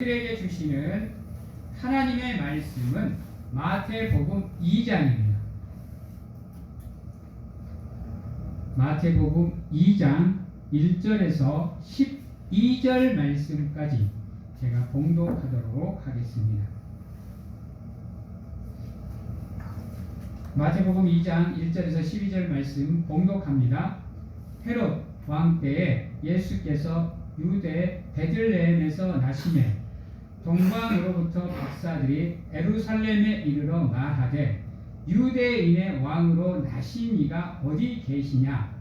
우리에게 주시는 하나님의 말씀은 마태복음 2장입니다. 마태복음 2장 1절에서 12절 말씀까지 제가 봉독하도록 하겠습니다. 마태복음 2장 1절에서 12절 말씀 봉독합니다. 헤롯 왕 때에 예수께서 유대 베들레헴에서 나시매 동방으로부터 박사들이 에루살렘에 이르러 말하되 유대인의 왕으로 나신 이가 어디 계시냐?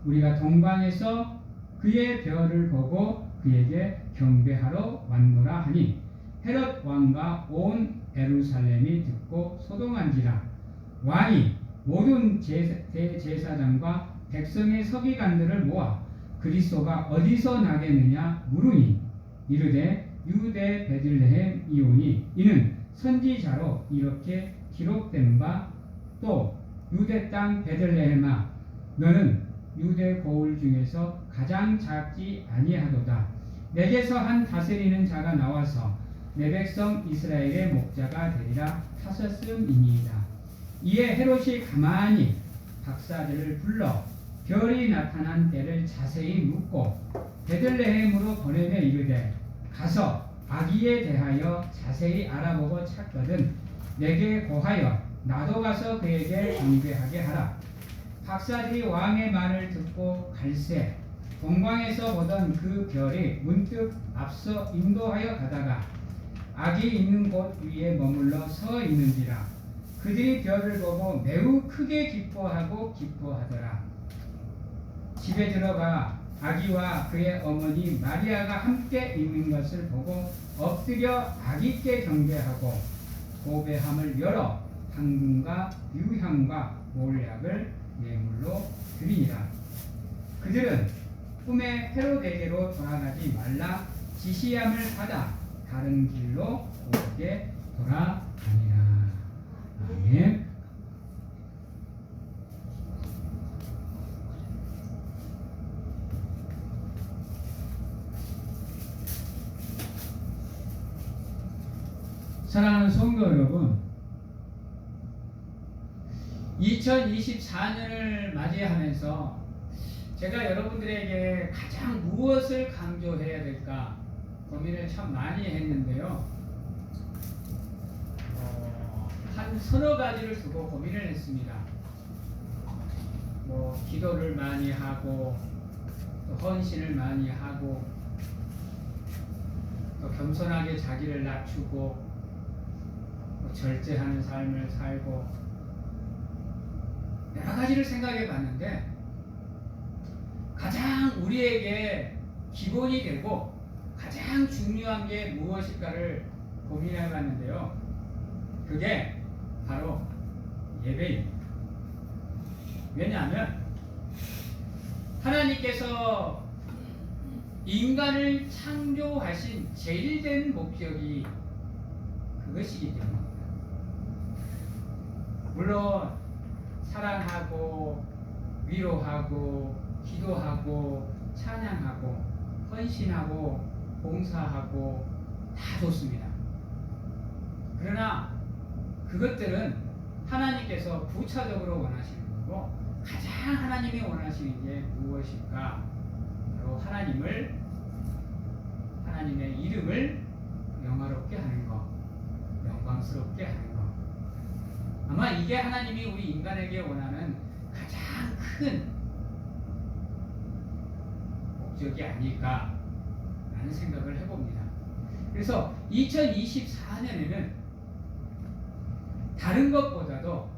우리가 동방에서 그의 별을 보고 그에게 경배하러 왔노라 하니 헤롯 왕과 온 에루살렘이 듣고 소동한지라. 왕이 모든 대제사장과 백성의 서기관들을 모아 그리스도가 어디서 나겠느냐 물으니 이르되 유대 베들레헴이오니 이는 선지자로 이렇게 기록된 바 또 유대 땅 베들레헴아 너는 유대 고을 중에서 가장 작지 아니하도다. 내게서 한 다스리는 자가 나와서 내 백성 이스라엘의 목자가 되리라 하셨음이니이다. 이에 헤롯이 가만히 박사들을 불러 별이 나타난 때를 자세히 묻고 베들레헴으로 보내며 이르되 가서 아기에 대하여 자세히 알아보고 찾거든 내게 고하여 나도 가서 그에게 경배하게 하라. 박사들이 왕의 말을 듣고 갈새 동방에서 보던 그 별이 문득 앞서 인도하여 가다가 아기 있는 곳 위에 머물러 서 있는지라. 그들이 별을 보고 매우 크게 기뻐하더라. 집에 들어가 아기와 그의 어머니 마리아가 함께 있는 것을 보고 엎드려 아기께 경배하고 보배함을 열어 당근과 유향과 몰약을 예물로 드리니라. 그들은 꿈에 헤롯에게로 돌아가지 말라 지시함을 받아 다른 길로 오게 돌아가니라. 아멘. 사랑하는 성도 여러분, 2024년을 맞이하면서 제가 여러분들에게 가장 무엇을 강조해야 될까 고민을 참 많이 했는데요. 한 서너 가지를 두고 고민을 했습니다. 기도를 많이 하고 또 헌신을 많이 하고 또 겸손하게 자기를 낮추고 절제하는 삶을 살고 여러 가지를 생각해 봤는데 가장 우리에게 기본이 되고 가장 중요한 게 무엇일까를 고민해 봤는데요. 그게 바로 예배입니다. 왜냐하면 하나님께서 인간을 창조하신 제일된 목적이 그것이기 때문입니다. 물론 사랑하고 위로하고 기도하고 찬양하고 헌신하고 봉사하고 다 좋습니다. 그러나 그것들은 하나님께서 부차적으로 원하시는 거고 가장 하나님이 원하시는 게 무엇일까? 바로 하나님의 이름을 영화롭게 하는 것, 영광스럽게 하는 것. 아마 이게 하나님이 우리 인간에게 원하는 가장 큰 목적이 아닐까라는 생각을 해봅니다. 그래서 2024년에는 다른 것보다도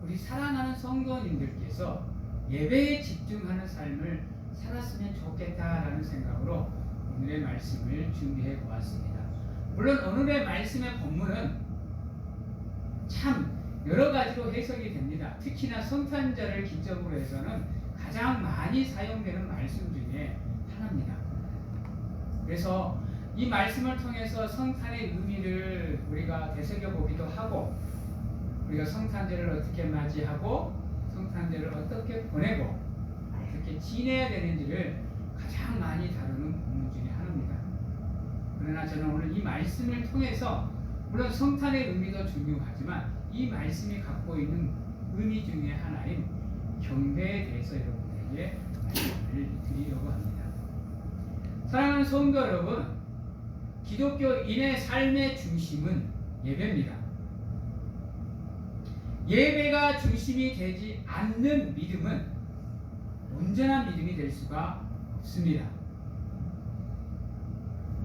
우리 사랑하는 성도님들께서 예배에 집중하는 삶을 살았으면 좋겠다라는 생각으로 오늘의 말씀을 준비해 보았습니다. 물론 오늘의 말씀의 본문은 참 여러 가지로 해석이 됩니다. 특히나 성탄절을 기점으로 해서는 가장 많이 사용되는 말씀 중에 하나입니다. 그래서 이 말씀을 통해서 성탄의 의미를 우리가 되새겨 보기도 하고 우리가 성탄절을 어떻게 맞이하고 성탄절을 어떻게 보내고 어떻게 지내야 되는지를 가장 많이 다루는 본문 중에 하나입니다. 그러나 저는 오늘 이 말씀을 통해서 물론 성탄의 의미도 중요하지만 이 말씀이 갖고 있는 의미 중에 하나인 경배에 대해서 여러분에게 말씀을 드리려고 합니다. 사랑하는 성도 여러분, 기독교인의 삶의 중심은 예배입니다. 예배가 중심이 되지 않는 믿음은 온전한 믿음이 될 수가 없습니다.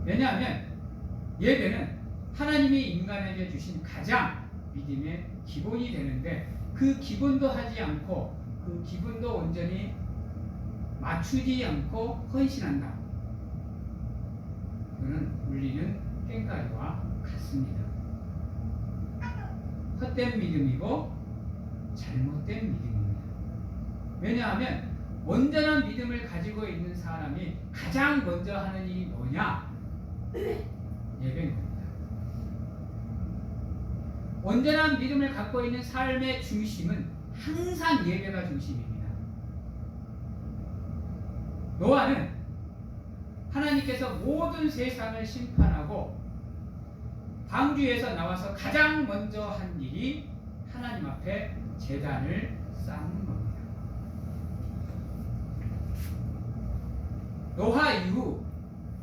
왜냐하면 예배는 하나님이 인간에게 주신 가장 믿음의 기본이 되는데 그 기본도 하지 않고 그 기본도 온전히 맞추지 않고 헌신한다. 그는 울리는 꽹과리와 같습니다. 헛된 믿음이고 잘못된 믿음입니다. 왜냐하면 온전한 믿음을 가지고 있는 사람이 가장 먼저 하는 일이 뭐냐? 예배인 겁니다. 온전한 믿음을 갖고 있는 삶의 중심은 항상 예배가 중심입니다. 노아는 하나님께서 모든 세상을 심판하고 방주에서 나와서 가장 먼저 한 일이 하나님 앞에 제단을 쌓는 겁니다. 노아 이후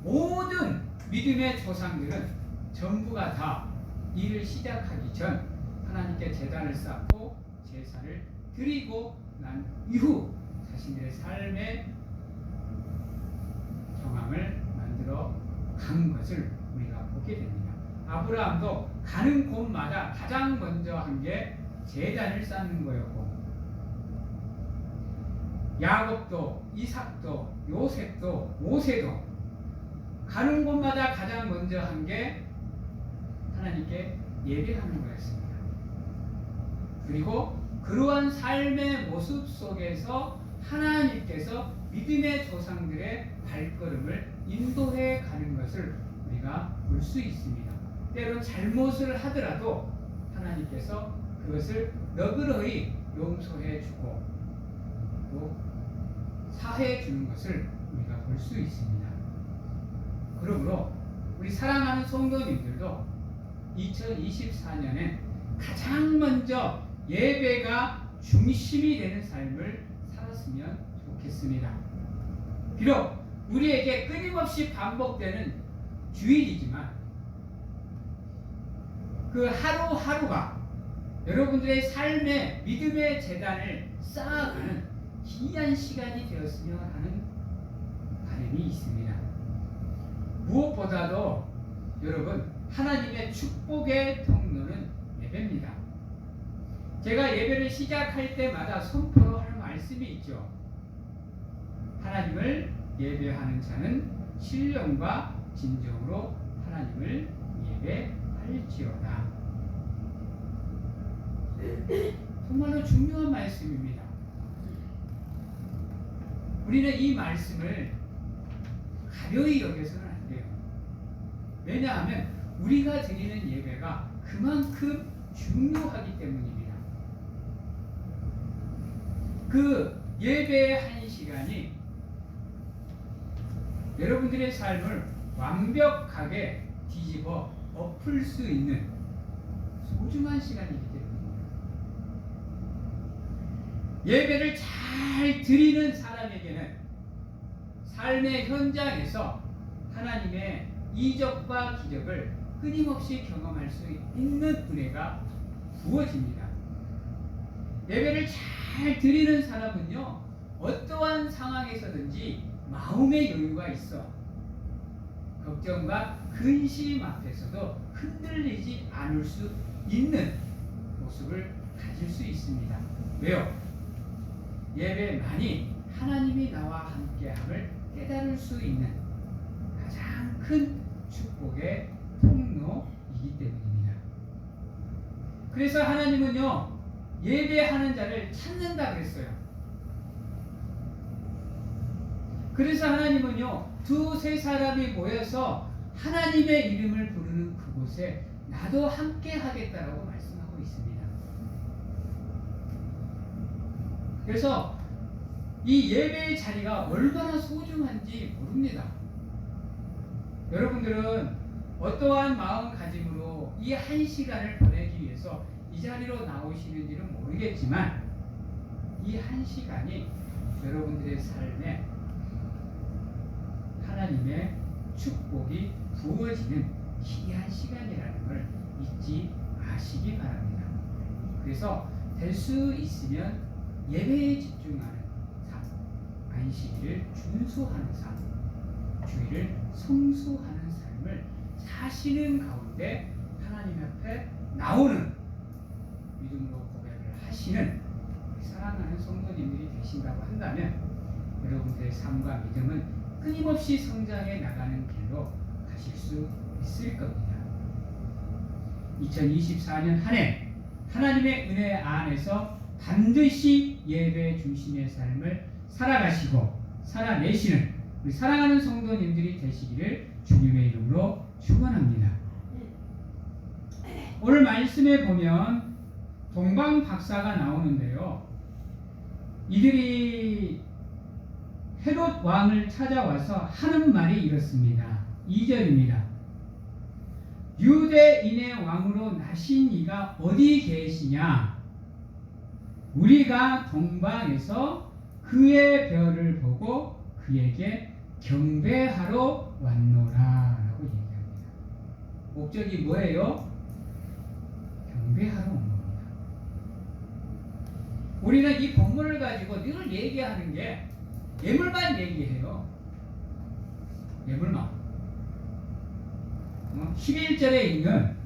모든 믿음의 조상들은 전부가 다 일을 시작하기 전 하나님께 제단을 쌓고 제사를 드리고 난 이후 자신들의 삶의 정황을 만들어 간 것을 우리가 보게 됩니다. 아브라함도 가는 곳마다 가장 먼저 한 게 제단을 쌓는 거였고, 야곱도 이삭도 요셉도 모세도 가는 곳마다 가장 먼저 한 게 하나님께 예배하는 거였습니다. 그리고 그러한 삶의 모습 속에서 하나님께서 믿음의 조상들의 발걸음을 인도해 가는 것을 우리가 볼 수 있습니다. 때로 잘못을 하더라도 하나님께서 그것을 너그러이 용서해 주고 또 사해 주는 것을 우리가 볼 수 있습니다. 그러므로 우리 사랑하는 성도님들도 2024년에 가장 먼저 예배가 중심이 되는 삶을 살았으면 좋겠습니다. 비록 우리에게 끊임없이 반복되는 주일이지만 그 하루하루가 여러분들의 삶의 믿음의 재단을 쌓아가는 귀한 시간이 되었으면 하는 바람이 있습니다. 무엇보다도 여러분, 하나님의 축복의 통로는 예배입니다. 제가 예배를 시작할 때마다 선포로 하는 말씀이 있죠. 하나님을 예배하는 자는 신령과 진정으로 하나님을 예배할지어다. 정말로 중요한 말씀입니다. 우리는 이 말씀을 가벼이 여겨서는 안 돼요. 왜냐하면 우리가 드리는 예배가 그만큼 중요하기 때문입니다. 그 예배의 한 시간이 여러분들의 삶을 완벽하게 뒤집어 엎을 수 있는 소중한 시간이기 때문입니다. 예배를 잘 드리는 사람에게는 삶의 현장에서 하나님의 이적과 기적을 끊임없이 경험할 수 있는 은혜가 부어집니다. 예배를 잘 드리는 사람은요, 어떠한 상황에서든지 마음의 여유가 있어 걱정과 근심 앞에서도 흔들리지 않을 수 있는 모습을 가질 수 있습니다. 왜요? 예배만이 하나님이 나와 함께함을 깨달을 수 있는 가장 큰 축복의 통로이기 때문입니다. 그래서 하나님은요, 예배하는 자를 찾는다 그랬어요. 그래서 하나님은요, 두세 사람이 모여서 하나님의 이름을 부르는 그곳에 나도 함께 하겠다라고 말씀하고 있습니다. 그래서 이 예배의 자리가 얼마나 소중한지 모릅니다. 여러분들은 어떠한 마음가짐으로 이 한 시간을 보내기 위해서 이 자리로 나오시는지는 모르겠지만 이 한 시간이 여러분들의 삶에 하나님의 축복이 부어지는 귀한 시간이라는 걸 잊지 마시기 바랍니다. 그래서 될 수 있으면 예배에 집중하는 삶, 안식일을 준수하는 삶, 주일을 성수하는 삶을 사시는 가운데 하나님 앞에 나오는 믿음으로 고백을 하시는 사랑하는 성도님들이 되신다고 한다면 여러분들의 삶과 믿음은 끊임없이 성장해 나가는 길로 가실 수 있을 겁니다. 2024년 한 해 하나님의 은혜 안에서 반드시 예배 중심의 삶을 살아가시고 살아내시는 우리 사랑하는 성도님들이 되시기를 주님의 이름으로 축원합니다. 오늘 말씀에 보면 동방 박사가 나오는데요. 이들이 헤롯 왕을 찾아와서 하는 말이 이렇습니다. 2절입니다. 유대인의 왕으로 나신 이가 어디 계시냐? 우리가 동방에서 그의 별을 보고 그에게 경배하러 왔노라 라고 얘기합니다. 목적이 뭐예요? 경배하러 온 겁니다. 우리는 이 본문을 가지고 늘 얘기하는 게 예물만 얘기해요. 예물만. 11절에 있는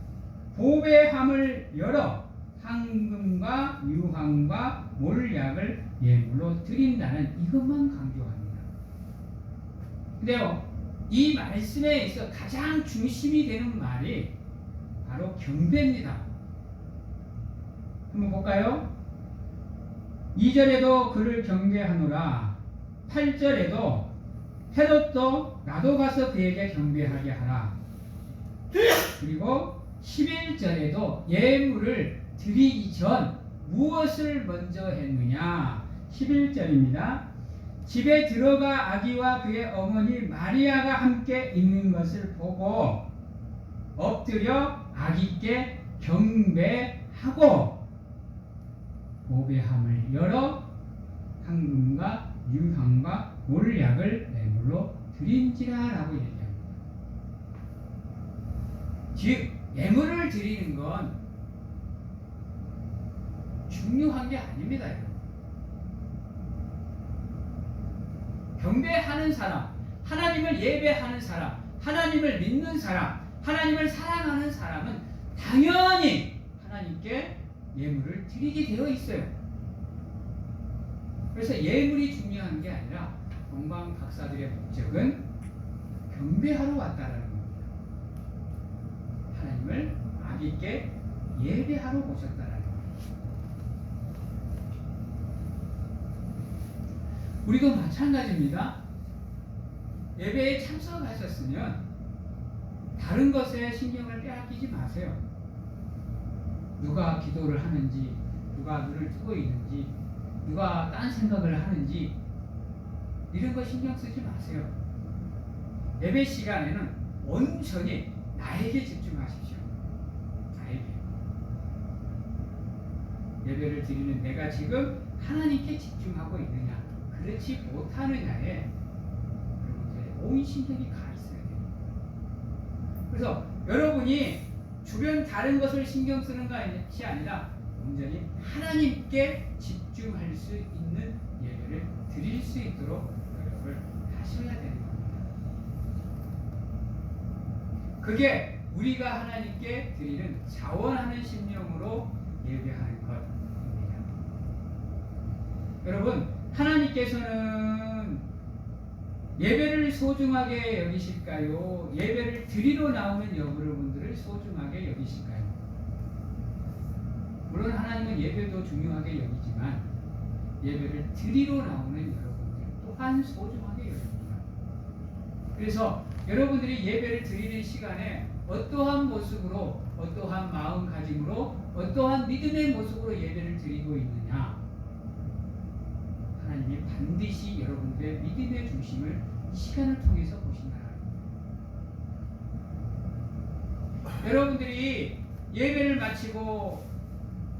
보배함을 열어 황금과 유황과 몰약을 예물로 드린다는 이것만 강조합니다. 근데요, 이 말씀에 있어 가장 중심이 되는 말이 바로 경배입니다. 한번 볼까요? 2절에도 그를 경배하노라. 8절에도 헤롯도 나도 가서 그에게 경배하게 하라. 그리고 11절에도 예물을 드리기 전 무엇을 먼저 했느냐? 11절입니다. 집에 들어가 아기와 그의 어머니 마리아가 함께 있는 것을 보고 엎드려 아기께 경배하고 보배함을 열어 황금과 유황과 몰약을 예물로 드린지라라고 얘기합니다. 즉 예물을 드리는 건 중요한 게 아닙니다. 경배하는 사람, 하나님을 예배하는 사람, 하나님을 믿는 사람, 하나님을 사랑하는 사람은 당연히 하나님께 예물을 드리게 되어 있어요. 그래서 예물이 중요한 게 아니라 동방 박사들의 목적은 경배하러 왔다라는 겁니다. 하나님을 아기께 예배하러 오셨다라는 겁니다. 우리도 마찬가지입니다. 예배에 참석하셨으면 다른 것에 신경을 빼앗기지 마세요. 누가 기도를 하는지, 누가 눈을 뜨고 있는지, 누가 딴 생각을 하는지 이런 거 신경 쓰지 마세요. 예배 시간에는 온전히 나에게 집중하십시오. 나에게. 예배를 드리는 내가 지금 하나님께 집중하고 있느냐, 그렇지 못하느냐에 여러분들의 온 신경이 가 있어야 돼요. 그래서 여러분이 주변 다른 것을 신경 쓰는 것이 아니라 온전히 하나님께 집중할 수 있는 예배를 드릴 수 있도록 노력을 하셔야 되는 겁니다. 그게 우리가 하나님께 드리는 자원하는 심령으로 예배하는 것입니다. 여러분, 하나님께서는 예배를 소중하게 여기실까요? 예배를 드리러 나오는 여러분들을 소중하게 여기실까요? 물론 하나님은 예배도 중요하게 여기지만 예배를 드리러 나오는 여러분들 또한 소중하게 여깁니다. 그래서 여러분들이 예배를 드리는 시간에 어떠한 모습으로, 어떠한 마음가짐으로, 어떠한 믿음의 모습으로 예배를 드리고 있느냐, 하나님이 반드시 여러분들의 믿음의 중심을 이 시간을 통해서 보신다는 겁니다. 여러분들이 예배를 마치고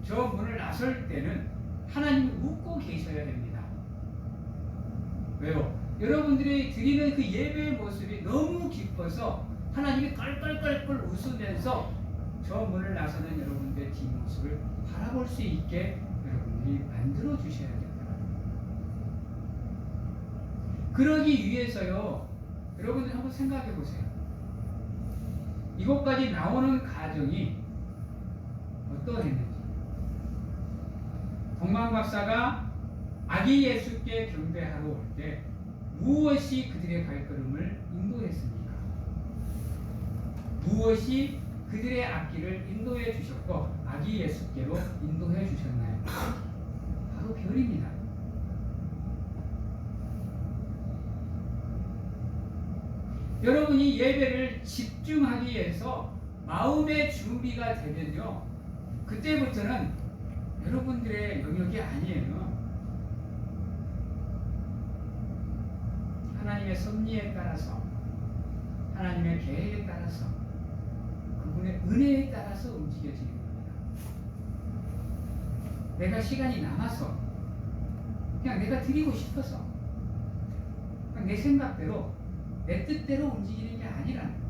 저 문을 나설 때는 하나님이 웃고 계셔야 됩니다. 왜요? 여러분들이 드리는 그 예배의 모습이 너무 기뻐서 하나님이 껄껄껄껄 웃으면서 저 문을 나서는 여러분들의 뒷모습을 바라볼 수 있게 여러분들이 만들어 주셔야 됩니다. 그러기 위해서요, 여러분들 한번 생각해 보세요. 이곳까지 나오는 과정이 어떠했는지. 동방박사가 아기 예수께 경배하러 올 때 무엇이 그들의 발걸음을 인도했습니까? 무엇이 그들의 앞길을 인도해 주셨고 아기 예수께로 인도해 주셨나요? 바로 별입니다. 여러분이 예배를 집중하기 위해서 마음의 준비가 되면요, 그때부터는 여러분들의 영역이 아니에요. 하나님의 섭리에 따라서, 하나님의 계획에 따라서, 그분의 은혜에 따라서 움직여지는 겁니다. 내가 시간이 남아서, 그냥 내가 드리고 싶어서, 그냥 내 생각대로, 내 뜻대로 움직이는 게 아니라는 거예요.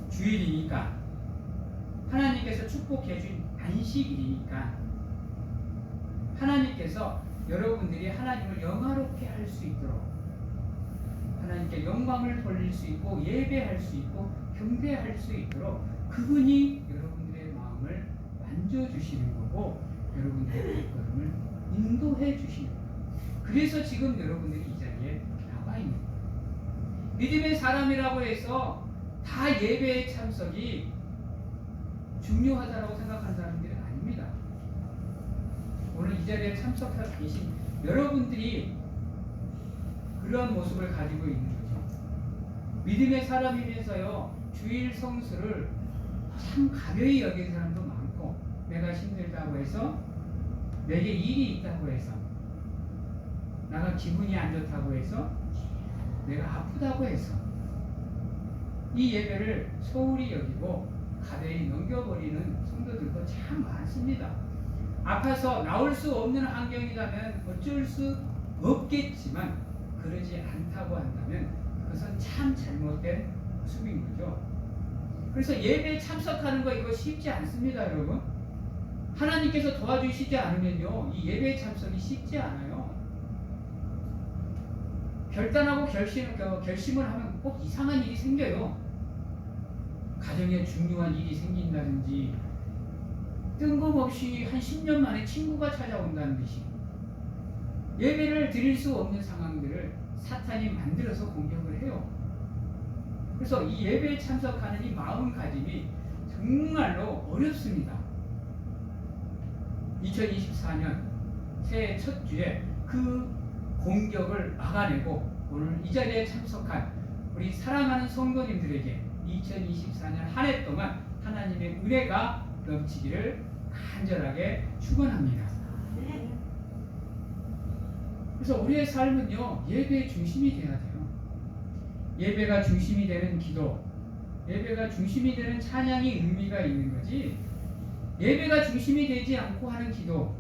주일이니까, 하나님께서 축복해 준 안식일이니까, 하나님께서 여러분들이 하나님을 영화롭게 할 수 있도록, 하나님께 영광을 돌릴 수 있고 예배할 수 있고 경배할 수 있도록 그분이 여러분들의 마음을 만져주시는 거고 여러분들의 발걸음을 인도해 주시는 거예요. 그래서 지금 여러분들이 이 자리에 나와 있는 거예요. 믿음의 사람이라고 해서 다 예배에 참석이 중요하다고 생각하는 사람들은 아닙니다. 오늘 이 자리에 참석하고 계신 여러분들이 그러한 모습을 가지고 있는 거죠. 믿음의 사람이면서요, 주일 성수를 참 가벼이 여기는 사람도 많고, 내가 힘들다고 해서, 내게 일이 있다고 해서, 나가 기분이 안 좋다고 해서, 내가 아프다고 해서, 이 예배를 소홀히 여기고 가벼이 넘겨버리는 성도들도 참 많습니다. 아파서 나올 수 없는 환경이라면 어쩔 수 없겠지만 그러지 않다고 한다면 그것은 참 잘못된 모습인 거죠. 그래서 예배에 참석하는 거 이거 쉽지 않습니다, 여러분. 하나님께서 도와주시지 않으면요, 이 예배에 참석이 쉽지 않아요. 결단하고 결심을 하면 꼭 이상한 일이 생겨요. 가정에 중요한 일이 생긴다든지, 뜬금없이 한 10년 만에 친구가 찾아온다는 듯이 예배를 드릴 수 없는 상황들을 사탄이 만들어서 공격을 해요. 그래서 이 예배에 참석하는 이 마음가짐이 정말로 어렵습니다. 2024년 새해 첫 주에 그 공격을 막아내고 오늘 이 자리에 참석한 우리 사랑하는 성도님들에게 2024년 한 해 동안 하나님의 은혜가 넘치기를 간절하게 축원합니다. 그래서 우리의 삶은요, 예배의 중심이 돼야 돼요. 예배가 중심이 되는 기도, 예배가 중심이 되는 찬양이 의미가 있는 거지, 예배가 중심이 되지 않고 하는 기도,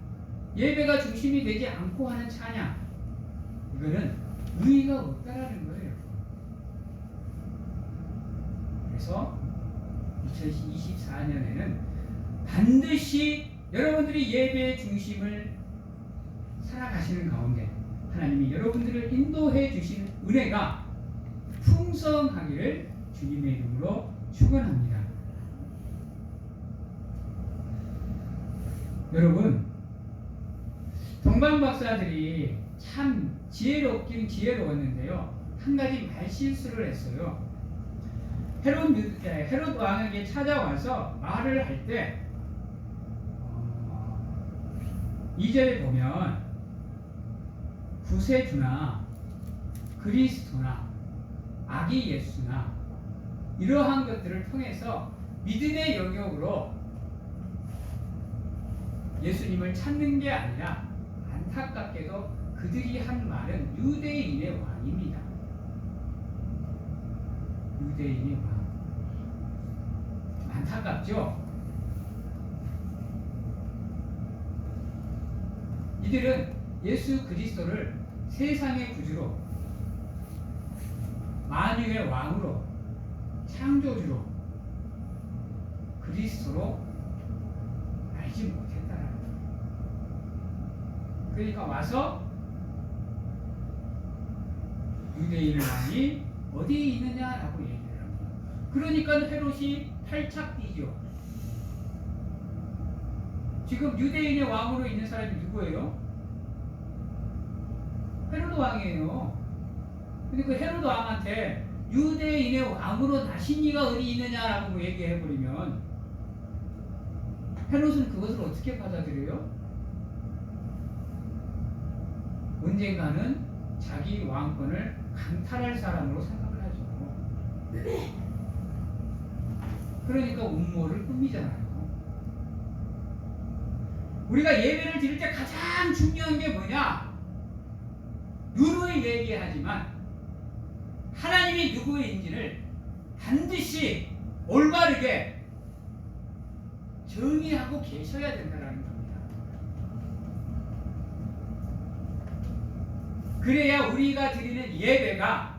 예배가 중심이 되지 않고 하는 찬양, 이거는 의의가 없다라는 거예요. 그래서 2024년에는 반드시 여러분들이 예배의 중심을 살아가시는 가운데 하나님이 여러분들을 인도해 주신 은혜가 풍성하기를 주님의 이름으로 축원합니다. 여러분, 동방박사들이 참 지혜롭긴 지혜로웠는데요, 한 가지 말실수를 했어요. 헤롯 왕에게 찾아와서 말을 할 때 2절에 보면 구세주나 그리스도나 아기 예수나 이러한 것들을 통해서 믿음의 영역으로 예수님을 찾는 게 아니라 안타깝게도 그들이 한 말은 유대인의 왕입니다. 유대인의 왕. 안타깝죠? 이들은 예수 그리스도를 세상의 구주로, 만유의 왕으로, 창조주로, 그리스도로 알지 못했다는 거예요. 그러니까 와서 유대인 왕이 어디에 있느냐라고 얘기를 합니다. 그러니까 헤롯이 팔짝 뛰죠. 지금 유대인의 왕으로 있는 사람이 누구예요? 헤롯 왕이에요. 근데 그 헤롯 왕한테 유대인의 왕으로 나신 이가 어디 있느냐라고 얘기해버리면 헤롯은 그것을 어떻게 받아들여요? 언젠가는 자기 왕권을 강탈할 사람으로 생각을 하죠. 그러니까 음모를 꾸미잖아요. 우리가 예배를 드릴 때 가장 중요한 게 뭐냐? 누누이 얘기하지만 하나님이 누구인지를 반드시 올바르게 정의하고 계셔야 된다는 겁니다. 그래야 우리가 드리는 예배가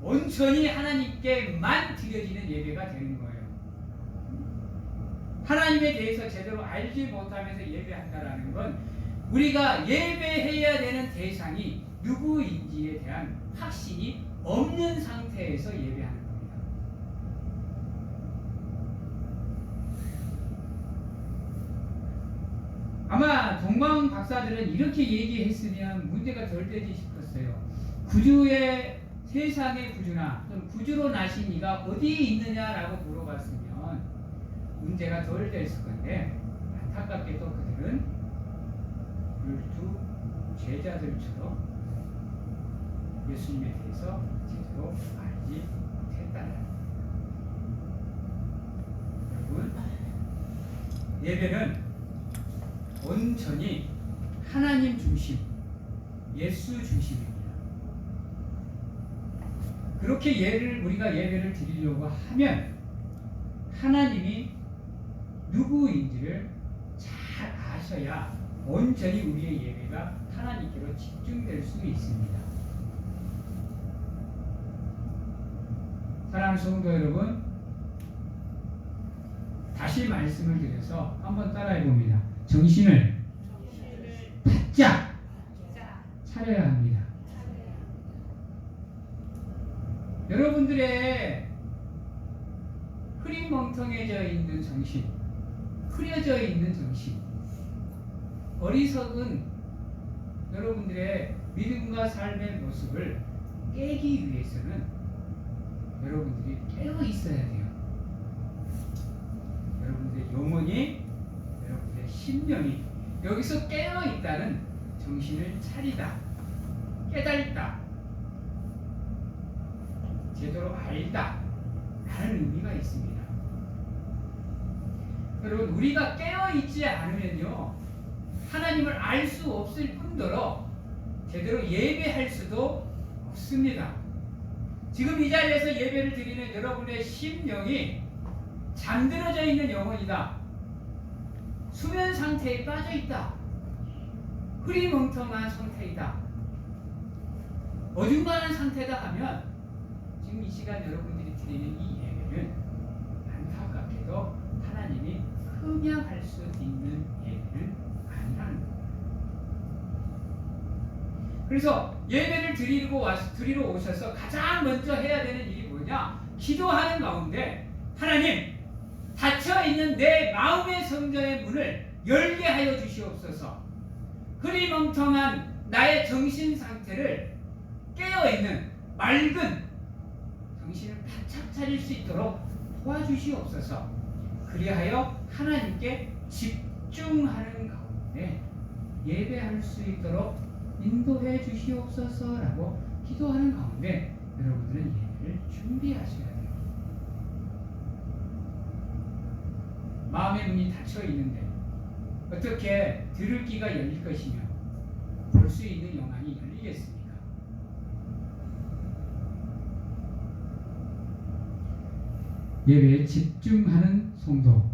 온전히 하나님께만 드려지는 예배가 되는 거예요. 하나님에 대해서 제대로 알지 못하면서 예배한다라는 건 우리가 예배해야 되는 대상이 누구인지에 대한 확신이 없는 상태에서 예배하는 겁니다. 아마 동방 박사들은 이렇게 얘기했으면 문제가 덜 되지 싶었어요. 구주의 세상의 구주나 또는 구주로 나신 이가 어디에 있느냐라고 물어봤으면 문제가 덜 됐을 건데 안타깝게도 그들은 율두 제자들처럼 예수님에 대해서 제대로 알지 못했다는 여러분, 예배는 온전히 하나님 중심, 예수 중심입니다. 그렇게 우리가 예배를 드리려고 하면 하나님이 누구인지를 잘 아셔야 온전히 우리의 예배가 하나님께로 집중될 수 있습니다. 사랑하는 성도 여러분, 다시 말씀을 드려서 한번 따라해 봅니다. 정신을 바짝 차려야 합니다. 여러분들의 흐릿멍텅해져 있는 정신, 흐려져 있는 정신, 어리석은 여러분들의 믿음과 삶의 모습을 깨기 위해서는 여러분들이 깨어 있어야 돼요. 여러분들의 영혼이, 여러분들의 심령이 여기서 깨어 있다는 정신을 차리다, 깨달다, 제대로 알다 라는 의미가 있습니다. 여러분, 우리가 깨어 있지 않으면요 하나님을 알 수 없을 뿐더러 제대로 예배할 수도 없습니다. 지금 이 자리에서 예배를 드리는 여러분의 심령이 잠들어져 있는 영혼이다, 수면 상태에 빠져 있다, 흐리멍텅한 상태이다, 어중간한 상태다 하면 지금 이 시간 여러분들이 드리는 이 예배는 안타깝게도 하나님이 흠양할 수 있는 예배는 아니라는 겁니다. 그래서 예배를 드리러 오셔서 가장 먼저 해야 되는 일이 뭐냐? 기도하는 가운데 하나님, 닫혀있는 내 마음의 성전의 문을 열게 하여 주시옵소서. 흐리멍텅한 나의 정신 상태를 깨어있는 맑은 정신을 바짝 차릴 수 있도록 도와주시옵소서. 그리하여 하나님께 집중하는 가운데 예배할 수 있도록 인도해 주시옵소서라고 기도하는 가운데 여러분들은 예배를 준비하셔야 돼요. 마음의 문이 닫혀 있는데 어떻게 들을 귀가 열릴 것이며 볼 수 있는 영안이 열리겠습니까? 예배에 집중하는 성도,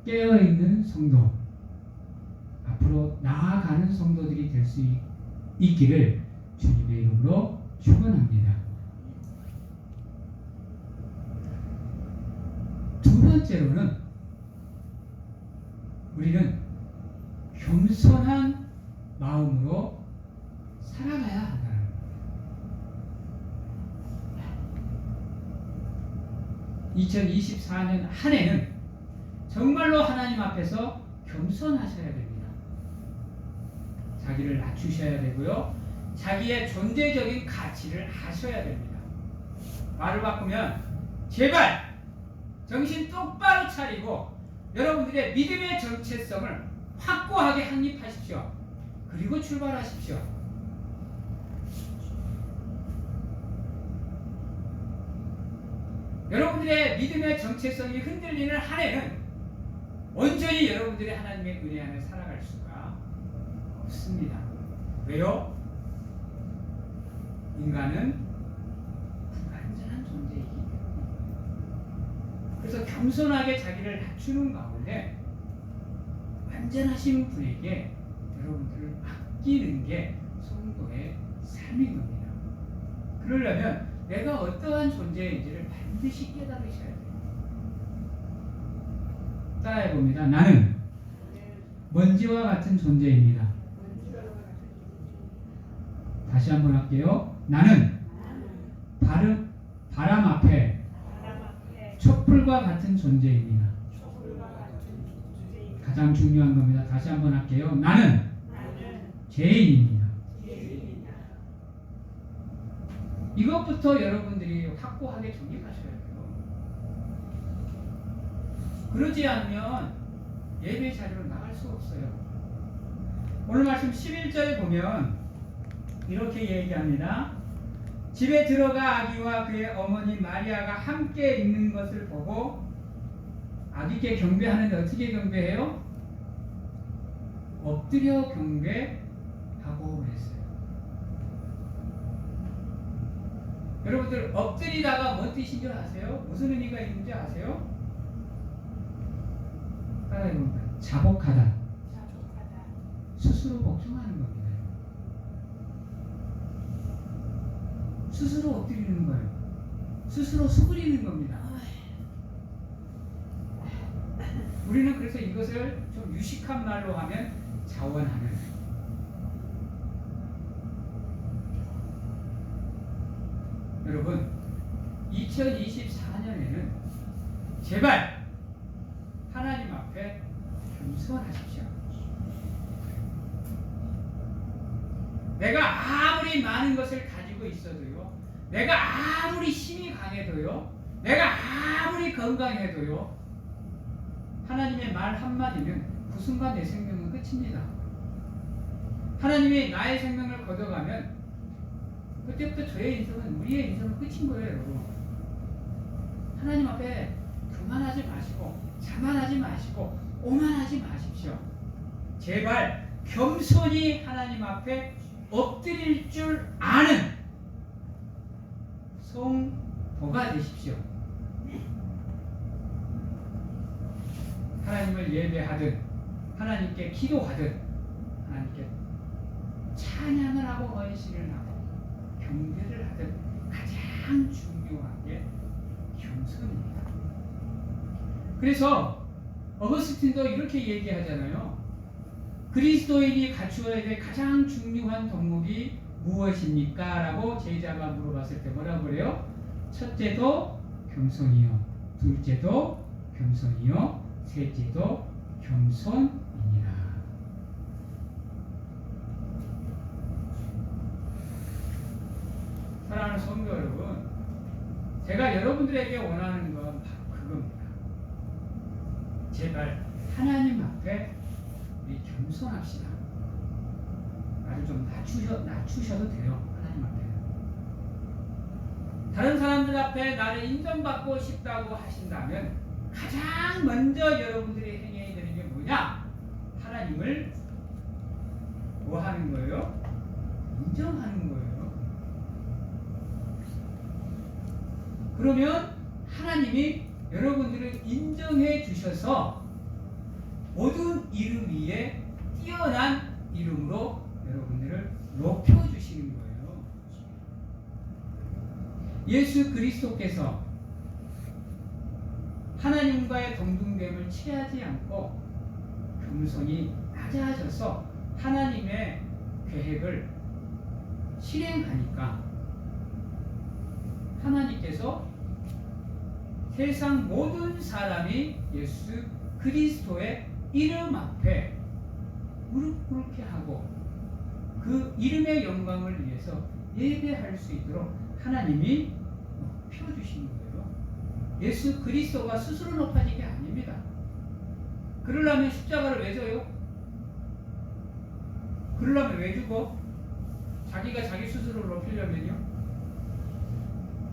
깨어있는 성도, 앞으로 나아가는 성도들이 될 수 있기를 주님의 이름으로 축원합니다. 두 번째로는 우리는 겸손한 마음으로 살아가야 한다는 겁니다. 2024년 한 해는 정말로 하나님 앞에서 겸손하셔야 됩니다. 자기를 낮추셔야 되고요. 자기의 존재적인 가치를 아셔야 됩니다. 말을 바꾸면 제발 정신 똑바로 차리고 여러분들의 믿음의 정체성을 확고하게 확립하십시오. 그리고 출발하십시오. 여러분들의 믿음의 정체성이 흔들리는 한 해는 온전히 여러분들이 하나님의 은혜 안에 살아갈 수가 없습니다. 왜요? 인간은 불완전한 존재이기 때문에. 그래서 겸손하게 자기를 낮추는 가운데 완전하신 분에게 여러분들을 맡기는 게 성도의 삶인 겁니다. 그러려면 내가 어떠한 존재인지를 반드시 깨달으셔야 돼요. 따라해봅니다. 나는 먼지와 같은 존재입니다. 다시 한번 할게요. 나는 바람 앞에 촛불과 같은 존재입니다. 가장 중요한 겁니다. 다시 한번 할게요. 나는 죄인입니다. 이것부터 여러분들이 확고하게 정립하셔야 돼요. 그러지 않으면 예배 자리로 나갈 수 없어요. 오늘 말씀 11절에 보면 이렇게 얘기합니다. 집에 들어가 아기와 그의 어머니 마리아가 함께 있는 것을 보고 아기께 경배하는데 어떻게 경배해요? 엎드려 경배하고 그랬어요. 여러분들 엎드리다가 뭔 뜻인 줄 아세요? 무슨 의미가 있는지 아세요? 따라해봅니다. 자복하다. 스스로 복종하는 겁니다. 스스로 엎드리는 거예요. 스스로 수그리는 겁니다. 우리는 그래서 이것을 좀 유식한 말로 하면 자원하는. 여러분 2024년에는 제발 하나님 앞에 겸손하십시오. 내가 아무리 많은 것을 가지고 있어도요, 내가 아무리 힘이 강해도요, 내가 아무리 건강해도요, 하나님의 말 한마디면 그 순간 내 생명은 끝입니다. 하나님이 나의 생명을 걷어가면 그때부터 저의 인생은, 우리의 인생은 끝인 거예요, 여러분. 하나님 앞에 교만하지 마시고 자만하지 마시고 오만하지 마십시오. 제발 겸손히 하나님 앞에 엎드릴 줄 아는 성도가 되십시오. 하나님을 예배하든 하나님께 기도하든 하나님께 찬양을 하고 헌신을 하고 경배를 하든 가장 중요한 게 겸손입니다. 그래서 어거스틴도 이렇게 얘기하잖아요. 그리스도인이 갖추어야 될 가장 중요한 덕목이 무엇입니까? 라고 제자가 물어봤을 때 뭐라고 그래요? 첫째도 겸손이요, 둘째도 겸손이요, 셋째도 겸손이니라. 사랑하는 성도 여러분, 제가 여러분들에게 원하는 건 바로 그겁니다. 제발 하나님 앞에 우리 겸손합시다. 나를 좀 낮추셔도 돼요. 하나님 앞에. 다른 사람들 앞에 나를 인정받고 싶다고 하신다면 가장 먼저 여러분들이 행해야 되는 게 뭐냐? 하나님을 뭐 하는 거예요? 인정하는 거예요. 그러면 하나님이 여러분들을 인정해 주셔서 모든 이름 위에 뛰어난 이름으로 여러분들을 높여 주시는 거예요. 예수 그리스도께서 하나님과의 동등됨을 취하지 않고 겸손히 낮아져서 하나님의 계획을 실행하니까 하나님께서 세상 모든 사람이 예수 그리스도의 이름 앞에 무릎 꿇게 하고 그 이름의 영광을 위해서 예배할 수 있도록 하나님이 높여주신 거예요. 예수 그리스도가 스스로 높아진 게 아닙니다. 그러려면 십자가를 왜 져요? 그러려면 왜 죽어? 자기가 자기 스스로를 높이려면요?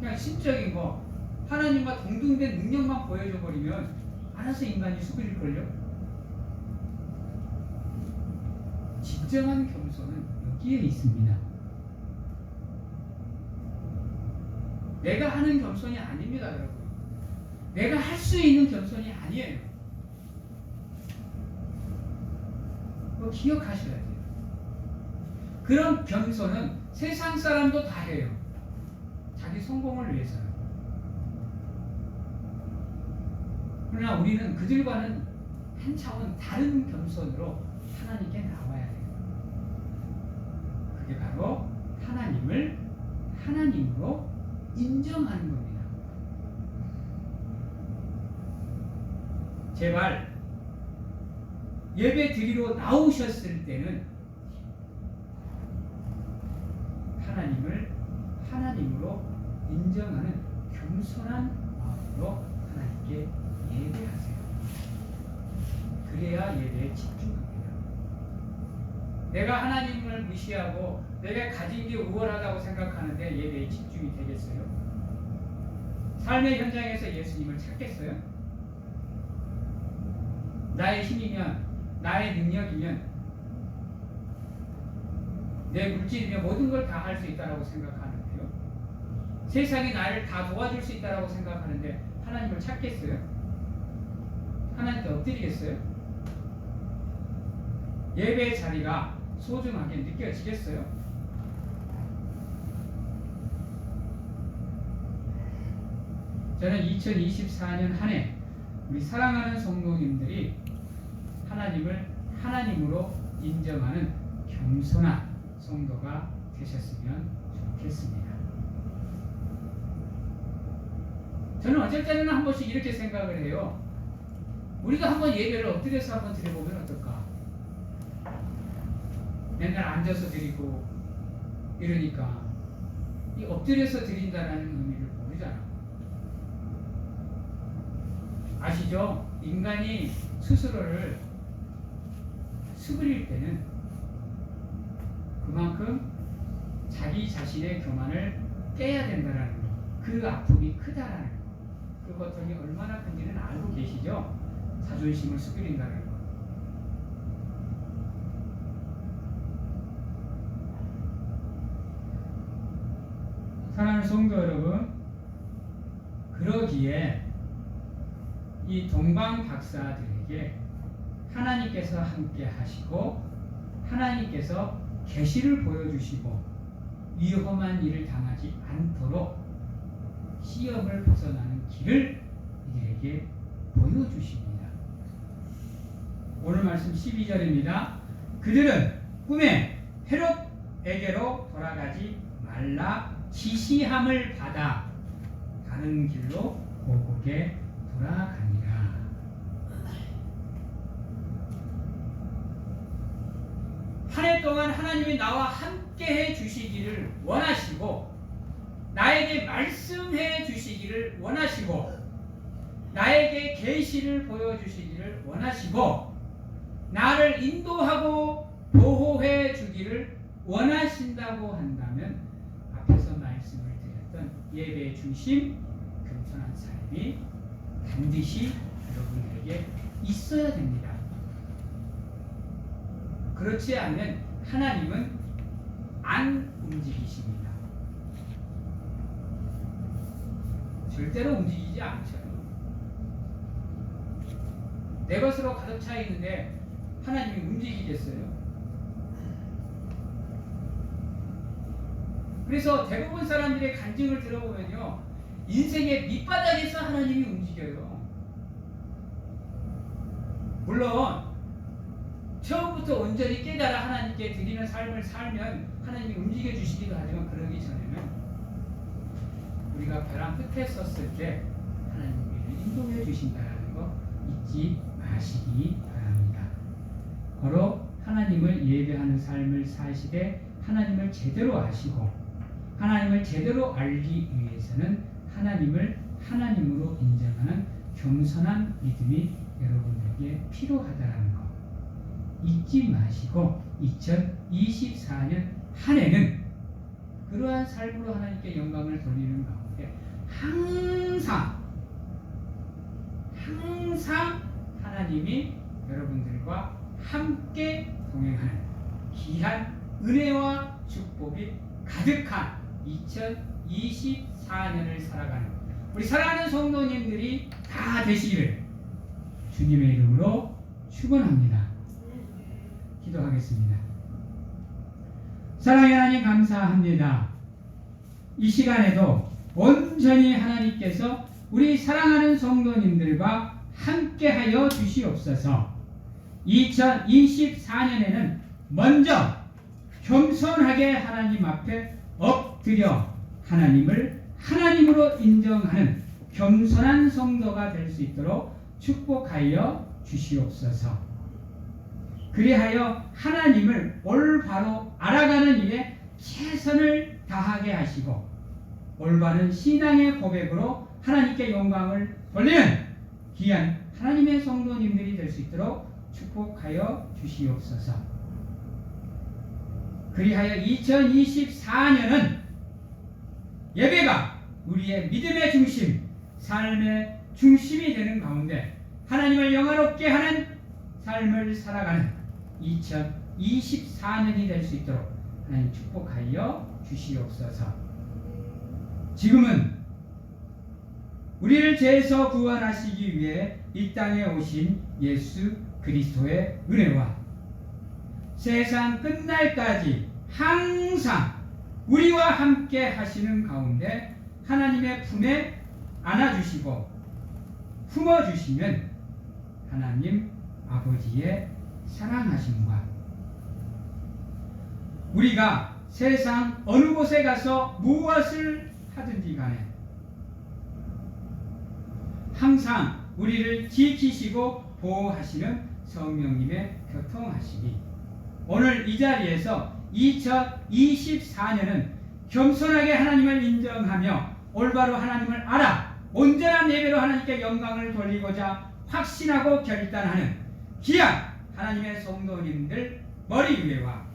그냥 심적인 거 하나님과 동등된 능력만 보여줘 버리면 알아서 인간이 수그릴걸요? 진정한 겸손은 여기에 있습니다. 내가 하는 겸손이 아닙니다, 여러분. 내가 할 수 있는 겸손이 아니에요. 그거 기억하셔야 돼요. 그런 겸손은 세상 사람도 다 해요. 자기 성공을 위해서요. 그러나 우리는 그들과는 한 차원 다른 겸손으로 하나님께 나와야 돼요. 그게 바로 하나님을 하나님으로 인정하는 겁니다. 제발 예배 드리러 나오셨을 때는 하나님을 하나님으로 인정하는 겸손한 마음으로 하나님께 예배하세요. 그래야 예배에 집중합니다. 내가 하나님을 무시하고 내가 가진 게 우월하다고 생각하는데 예배에 집중이 되겠어요? 삶의 현장에서 예수님을 찾겠어요? 나의 힘이면, 나의 능력이면, 내 물질이면 모든 걸 다 할 수 있다고 생각하는데요. 세상이 나를 다 도와줄 수 있다고 생각하는데 하나님을 찾겠어요? 하나님께 엎드리겠어요? 예배의 자리가 소중하게 느껴지겠어요? 저는 2024년 한 해 우리 사랑하는 성도님들이 하나님을 하나님으로 인정하는 겸손한 성도가 되셨으면 좋겠습니다. 저는 어쩔 때는 한 번씩 이렇게 생각을 해요. 우리가 한번 예배를 엎드려서 한번 드려보면 어떨까? 맨날 앉아서 드리고 이러니까 이 엎드려서 드린다는 의미를 모르잖아. 아시죠? 인간이 스스로를 수그릴 때는 그만큼 자기 자신의 교만을 깨야 된다는 것, 그 아픔이 크다라는 것, 그 고통이 얼마나 큰지는 알고 계시죠? 자존심을 수그린다는 것. 사랑하는 성도 여러분, 그러기에 이 동방 박사들에게 하나님께서 함께 하시고 하나님께서 계시를 보여주시고 위험한 일을 당하지 않도록 시험을 벗어나는 길을 이들에게 보여주십니다. 오늘 말씀 12절입니다. 그들은 꿈에 헤롯에게로 돌아가지 말라 지시함을 받아 다른 길로 고국에 돌아가니라. 한 해 동안 하나님이 나와 함께 해 주시기를 원하시고 나에게 말씀해 주시기를 원하시고 나에게 계시를 보여주시기를 원하시고 나를 인도하고 보호해 주기를 원하신다고 한다면 앞에서 말씀을 드렸던 예배의 중심 겸손한 삶이 반드시 여러분에게 있어야 됩니다. 그렇지 않으면 하나님은 안 움직이십니다. 절대로 움직이지 않죠. 내 것으로 가득 차 있는데 하나님이 움직이겠어요? 그래서 대부분 사람들의 간증을 들어보면요, 인생의 밑바닥에서 하나님이 움직여요. 물론 처음부터 온전히 깨달아 하나님께 드리는 삶을 살면 하나님이 움직여 주시기도 하지만, 그러기 전에는 우리가 벼랑 끝에 섰을 때 하나님이 우리를 인도해 주신다는 거 잊지 마시기 바랍니다. 바로 하나님을 예배하는 삶을 사시되 하나님을 제대로 아시고 하나님을 제대로 알기 위해서는 하나님을 하나님으로 인정하는 겸손한 믿음이 여러분에게 필요하다는 것 잊지 마시고 2024년 한 해는 그러한 삶으로 하나님께 영광을 돌리는 가운데 항상 하나님이 여러분들과 함께 동행하는 귀한 은혜와 축복이 가득한 2024년을 살아가는 우리 사랑하는 성도님들이 다 되시기를 주님의 이름으로 축원합니다. 기도하겠습니다. 사랑의 하나님 감사합니다. 이 시간에도 온전히 하나님께서 우리 사랑하는 성도님들과 함께하여 주시옵소서. 2024년에는 먼저 겸손하게 하나님 앞에 엎드려 하나님을 하나님으로 인정하는 겸손한 성도가 될 수 있도록 축복하여 주시옵소서. 그리하여 하나님을 올바로 알아가는 일에 최선을 다하게 하시고 올바른 신앙의 고백으로 하나님께 영광을 돌리는 귀한 하나님의 성도님들이 될 수 있도록 축복하여 주시옵소서. 그리하여 2024년은 예배가 우리의 믿음의 중심, 삶의 중심이 되는 가운데 하나님을 영화롭게 하는 삶을 살아가는 2024년이 될 수 있도록 하나님 축복하여 주시옵소서. 지금은 우리를 죄에서 구원하시기 위해 이 땅에 오신 예수 그리스도의 은혜와 세상 끝날까지 항상 우리와 함께 하시는 가운데 하나님의 품에 안아주시고 품어주시면 하나님 아버지의 사랑하심과 우리가 세상 어느 곳에 가서 무엇을 하든지 간에 항상 우리를 지키시고 보호하시는 성령님의 교통하시기 오늘 이 자리에서 2024년은 겸손하게 하나님을 인정하며 올바로 하나님을 알아 온전한 예배로 하나님께 영광을 돌리고자 확신하고 결단하는 귀한 하나님의 성도님들 머리 위에와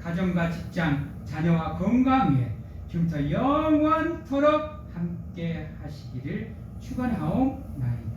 가정과 직장, 자녀와 건강 위에 지금부터 영원토록 함께 하시기를 축원하옵나이다.